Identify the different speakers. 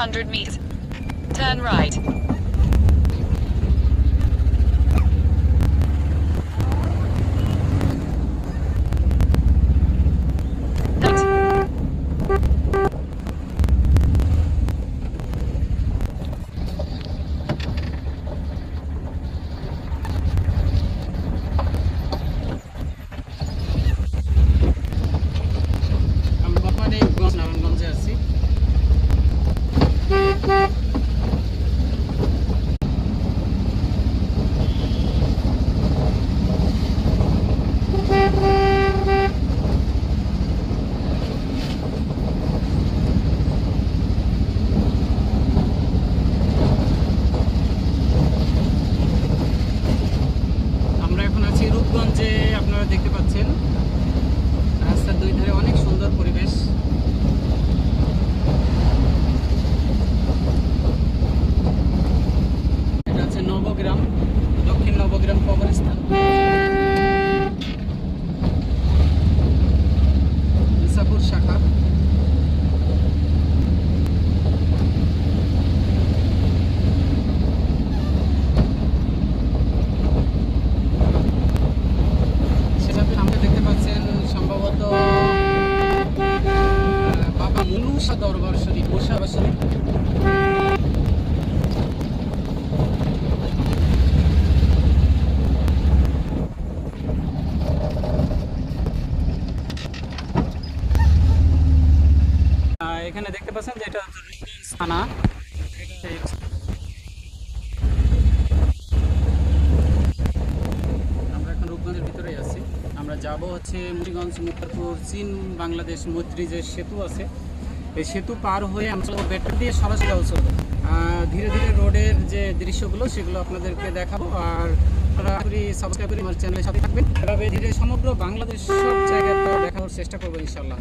Speaker 1: 100 meters. Turn right.
Speaker 2: নারায়ণগঞ্জে আছি। আমরা এখন আছি রূপগঞ্জে। আপনারা দেখতে পাচ্ছেন রাস্তার দুই ধারে অনেক সুন্দর পরিবেশ। এটা হচ্ছে নবগ্রাম, দক্ষিণ নবগ্রাম কবরস্থান, ইসাপুর শাখা। সেটাতে আমরা দেখতে পাচ্ছেন সম্ভবত বাবা মনুষা দরবার শরীফ, গোসাবা শরীফ। এখানে দেখতে পাচ্ছেন যে এটা রূপগঞ্জ থানা। আমরা এখন রূপগঞ্জের ভিতরেই আছি। আমরা যাব হচ্ছে মুন্সিগঞ্জ মুক্তারপুর চীন বাংলাদেশ মৈত্রী যে সেতু আছে, এই সেতু পার হয়ে আমরা বেটার দিয়ে সরাসরি চলবো। ধীরে ধীরে রোডের যে দৃশ্যগুলো সেগুলো আপনাদেরকে দেখাবো। আর আপনারা সাবস্ক্রাইব করে আমার চ্যানেলের সাথে থাকবেন। এভাবে ধীরে সমগ্র বাংলাদেশ সব জায়গাটা দেখানোর চেষ্টা করবো ইনশাল্লাহ।